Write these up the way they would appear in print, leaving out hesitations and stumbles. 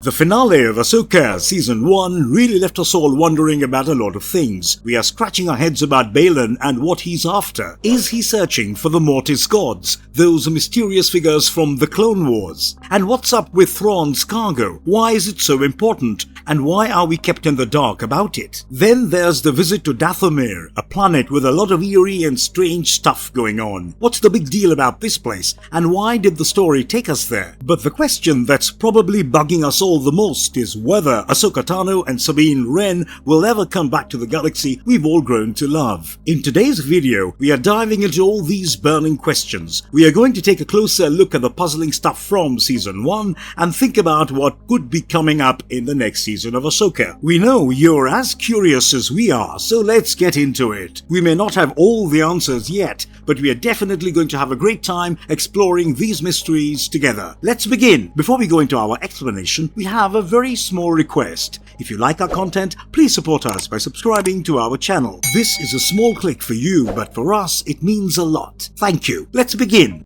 The finale of Ahsoka Season 1 really left us all wondering about a lot of things. We are scratching our heads about Balin and what he's after. Is he searching for the Mortis gods, those mysterious figures from the Clone Wars? And what's up with Thrawn's cargo? Why is it so important? And why are we kept in the dark about it? Then there's the visit to Dathomir, a planet with a lot of eerie and strange stuff going on. What's the big deal about this place? And why did the story take us there? But the question that's probably bugging us all the most is whether Ahsoka Tano and Sabine Wren will ever come back to the galaxy we've all grown to love. In today's video, we are diving into all these burning questions. We are going to take a closer look at the puzzling stuff from Season 1 and think about what could be coming up in the next season of Ahsoka. We know you're as curious as we are, so let's get into it. We may not have all the answers yet, but we are definitely going to have a great time exploring these mysteries together. Let's begin. Before we go into our explanation, we have a very small request. If you like our content, please support us by subscribing to our channel. This is a small click for you, but for us, it means a lot. Thank you. Let's begin.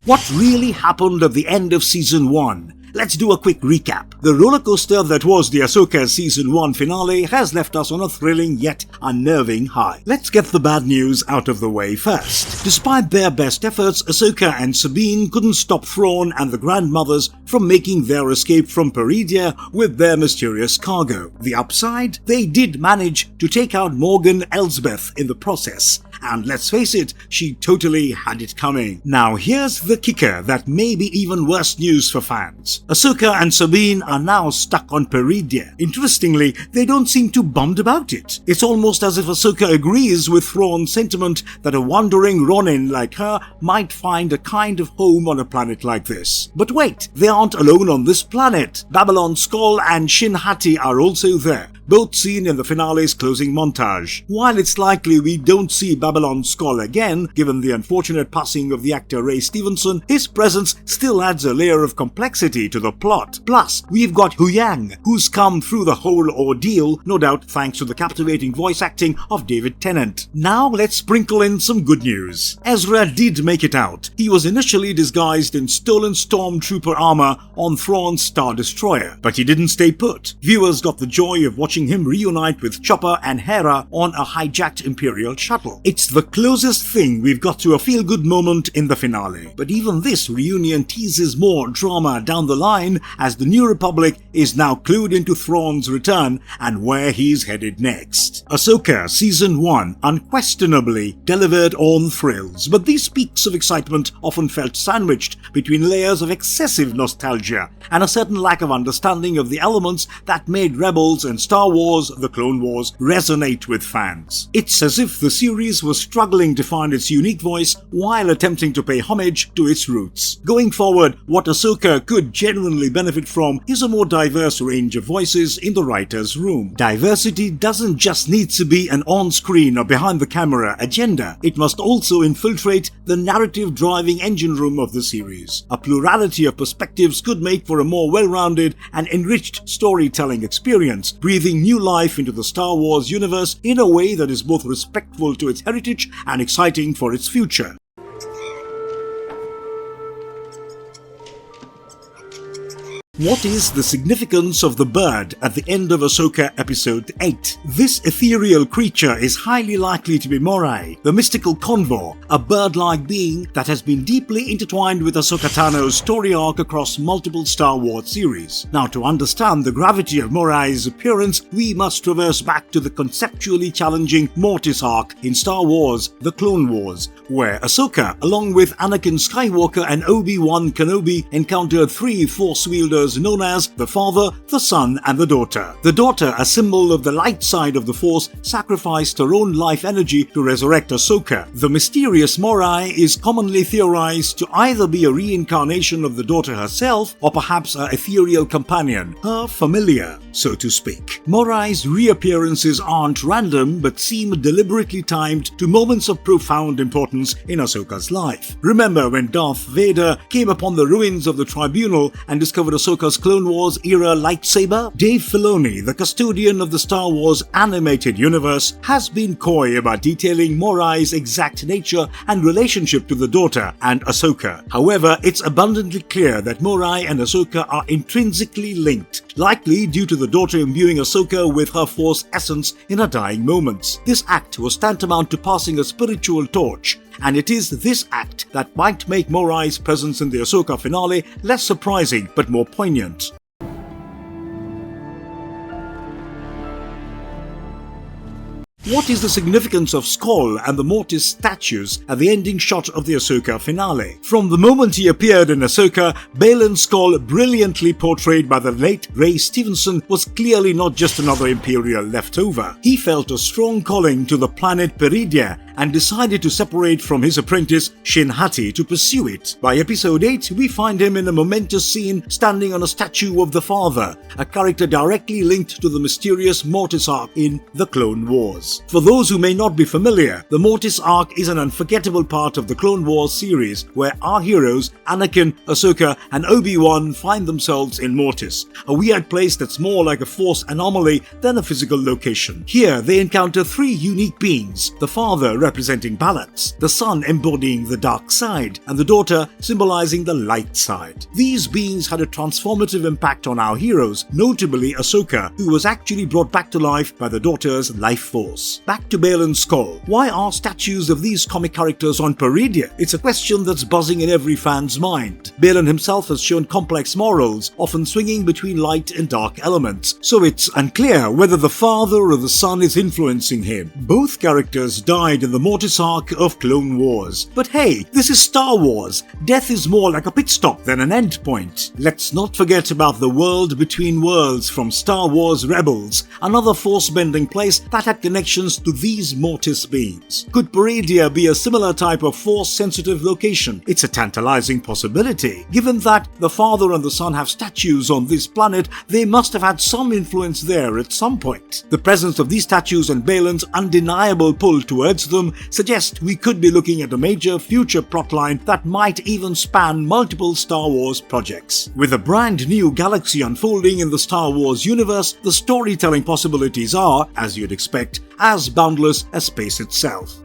What really happened at the end of Season 1? Let's do a quick recap. The rollercoaster that was the Ahsoka Season 1 finale has left us on a thrilling yet unnerving high. Let's get the bad news out of the way first. Despite their best efforts, Ahsoka and Sabine couldn't stop Thrawn and the Grandmothers from making their escape from Peridea with their mysterious cargo. The upside? They did manage to take out Morgan Elsbeth in the process. And let's face it, she totally had it coming. Now here's the kicker that may be even worse news for fans. Ahsoka and Sabine are now stuck on Peridea. Interestingly, they don't seem too bummed about it. It's almost as if Ahsoka agrees with Thrawn's sentiment that a wandering Ronin like her might find a kind of home on a planet like this. But wait, they aren't alone on this planet. Babylon Skoll and Shin Hati are also there, both seen in the finale's closing montage. While it's likely we don't see Babylon Skoll again, given the unfortunate passing of the actor Ray Stevenson, his presence still adds a layer of complexity to the plot. Plus, we've got Huyang, who's come through the whole ordeal, no doubt thanks to the captivating voice acting of David Tennant. Now let's sprinkle in some good news. Ezra did make it out. He was initially disguised in stolen stormtrooper armor on Thrawn's Star Destroyer, but he didn't stay put. Viewers got the joy of watching him reunite with Chopper and Hera on a hijacked Imperial shuttle. It's the closest thing we've got to a feel-good moment in the finale. But even this reunion teases more drama down the line, as the New Republic is now clued into Thrawn's return and where he's headed next. Ahsoka Season 1 unquestionably delivered on thrills, but these peaks of excitement often felt sandwiched between layers of excessive nostalgia and a certain lack of understanding of the elements that made Rebels and Star Wars, The Clone Wars resonate with fans. It's as if the series was struggling to find its unique voice while attempting to pay homage to its roots. Going forward, what Ahsoka could genuinely benefit from is a more diverse range of voices in the writer's room. Diversity doesn't just need to be an on-screen or behind-the-camera agenda. It must also infiltrate the narrative-driving engine room of the series. A plurality of perspectives could make for a more well-rounded and enriched storytelling experience, breathing new life into the Star Wars universe in a way that is both respectful to its heritage and exciting for its future. What is the significance of the bird at the end of Ahsoka Episode 8? This ethereal creature is highly likely to be Morai, the mystical convor, a bird-like being that has been deeply intertwined with Ahsoka Tano's story arc across multiple Star Wars series. Now, to understand the gravity of Morai's appearance, we must traverse back to the conceptually challenging Mortis Arc in Star Wars: The Clone Wars, where Ahsoka, along with Anakin Skywalker and Obi-Wan Kenobi, encountered three Force wielders known as the Father, the Son, and the Daughter. The Daughter, a symbol of the light side of the Force, sacrificed her own life energy to resurrect Ahsoka. The mysterious Morai is commonly theorized to either be a reincarnation of the Daughter herself or perhaps her ethereal companion, her familiar. so to speak. Morai's reappearances aren't random but seem deliberately timed to moments of profound importance in Ahsoka's life. Remember when Darth Vader came upon the ruins of the Tribunal and discovered Ahsoka's Clone Wars era lightsaber? Dave Filoni, the custodian of the Star Wars animated universe, has been coy about detailing Morai's exact nature and relationship to the daughter and Ahsoka. However, it's abundantly clear that Morai and Ahsoka are intrinsically linked, likely due to the daughter imbuing Ahsoka with her Force essence in her dying moments. This act was tantamount to passing a spiritual torch, and it is this act that might make Morai's presence in the Ahsoka finale less surprising but more poignant. What is the significance of Skoll and the Mortis statues at the ending shot of the Ahsoka finale? From the moment he appeared in Ahsoka, Baylan Skoll, brilliantly portrayed by the late Ray Stevenson, was clearly not just another Imperial leftover. He felt a strong calling to the planet Peridia and decided to separate from his apprentice Shin Hati to pursue it. By episode 8, we find him in a momentous scene standing on a statue of the Father, a character directly linked to the mysterious Mortis Arc in The Clone Wars. For those who may not be familiar, the Mortis Arc is an unforgettable part of the Clone Wars series where our heroes, Anakin, Ahsoka and Obi-Wan, find themselves in Mortis, a weird place that's more like a Force anomaly than a physical location. Here they encounter three unique beings, the Father representing balance, the Son embodying the dark side, and the daughter symbolizing the light side. These beings had a transformative impact on our heroes, notably Ahsoka, who was actually brought back to life by the daughter's life force. Back to Baylan Skoll. Why are statues of these comic characters on Peridia? It's a question that's buzzing in every fan's mind. Baylan himself has shown complex morals, often swinging between light and dark elements, so it's unclear whether the Father or the Son is influencing him. Both characters died in the Mortis Arc of Clone Wars. But hey, this is Star Wars. Death is more like a pit stop than an end point. Let's not forget about the world between worlds from Star Wars Rebels, another force-bending place that had connections to these Mortis beings. Could Peridia be a similar type of force-sensitive location? It's a tantalizing possibility. Given that the Father and the Son have statues on this planet, they must have had some influence there at some point. The presence of these statues and Baylan's undeniable pull towards them suggest we could be looking at a major future plotline that might even span multiple Star Wars projects. With a brand new galaxy unfolding in the Star Wars universe, the storytelling possibilities are, as you'd expect, as boundless as space itself.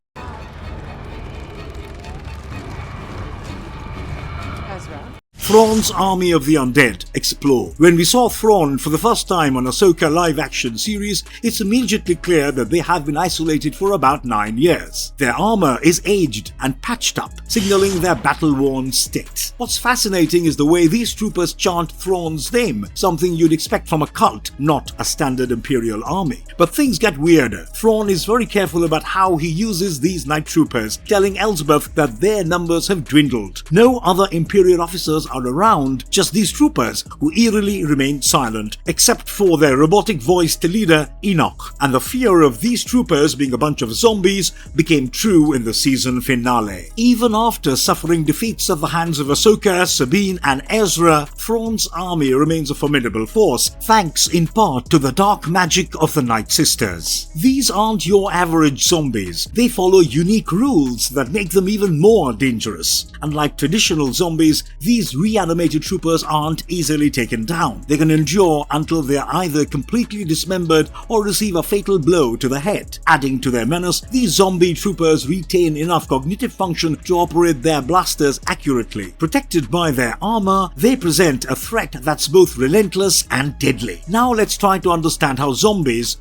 Thrawn's Army of the Undead explore. When we saw Thrawn for the first time on Ahsoka live-action series, it's immediately clear that they have been isolated for about 9 years. Their armor is aged and patched up, signaling their battle-worn state. What's fascinating is the way these troopers chant Thrawn's name, something you'd expect from a cult, not a standard Imperial army. But things get weirder. Thrawn is very careful about how he uses these night troopers, telling Elsbeth that their numbers have dwindled. No other Imperial officers are around, just these troopers who eerily remain silent, except for their robotic-voiced leader Enoch. And the fear of these troopers being a bunch of zombies became true in the season finale. Even after suffering defeats at the hands of Ahsoka, Sabine and Ezra, Thrawn's army remains a formidable force, thanks in part to the dark magic of the Night Sisters. These aren't your average zombies. They follow unique rules that make them even more dangerous. Unlike traditional zombies, these reanimated troopers aren't easily taken down. They can endure until they are either completely dismembered or receive a fatal blow to the head. Adding to their menace, these zombie troopers retain enough cognitive function to operate their blasters accurately. Protected by their armor, they present a threat that's both relentless and deadly. Now let's try to understand how zombies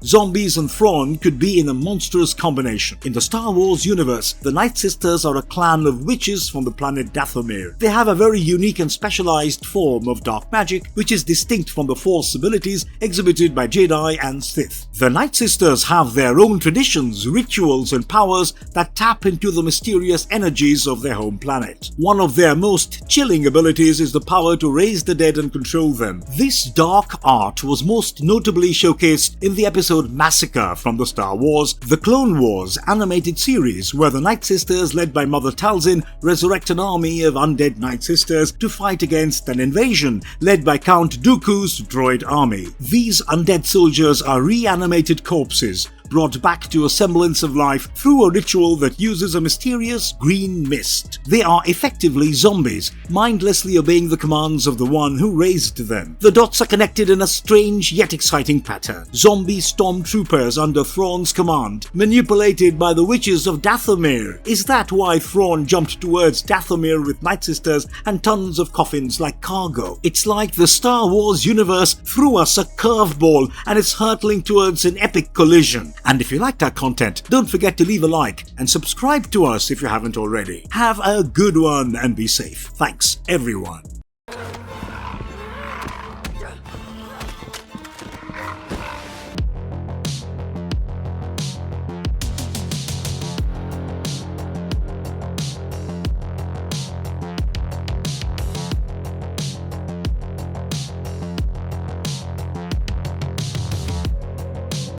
and Thrawn could be in a monstrous combination. In the Star Wars universe, the Night Sisters are a clan of witches from the planet Dathomir. They have a very unique and specialized form of dark magic, which is distinct from the Force abilities exhibited by Jedi and Sith. The Night Sisters have their own traditions, rituals, and powers that tap into the mysterious energies of their home planet. One of their most chilling abilities is the power to raise the dead and control them. This dark art was most notably showcased in the episode Massacre from the Star Wars The Clone Wars animated series, where the Night Sisters, led by Mother Talzin, resurrect an army of undead Night Sisters to fight against an invasion led by Count Dooku's droid army. These undead soldiers are reanimated corpses, brought back to a semblance of life through a ritual that uses a mysterious green mist. They are effectively zombies, mindlessly obeying the commands of the one who raised them. The dots are connected in a strange yet exciting pattern. Zombie stormtroopers under Thrawn's command, manipulated by the witches of Dathomir. Is that why Thrawn jumped towards Dathomir with Night Sisters and tons of coffins like cargo? It's like the Star Wars universe threw us a curveball and it's hurtling towards an epic collision. And if you liked our content, don't forget to leave a like and subscribe to us if you haven't already. Have a good one and be safe. Thanks, everyone.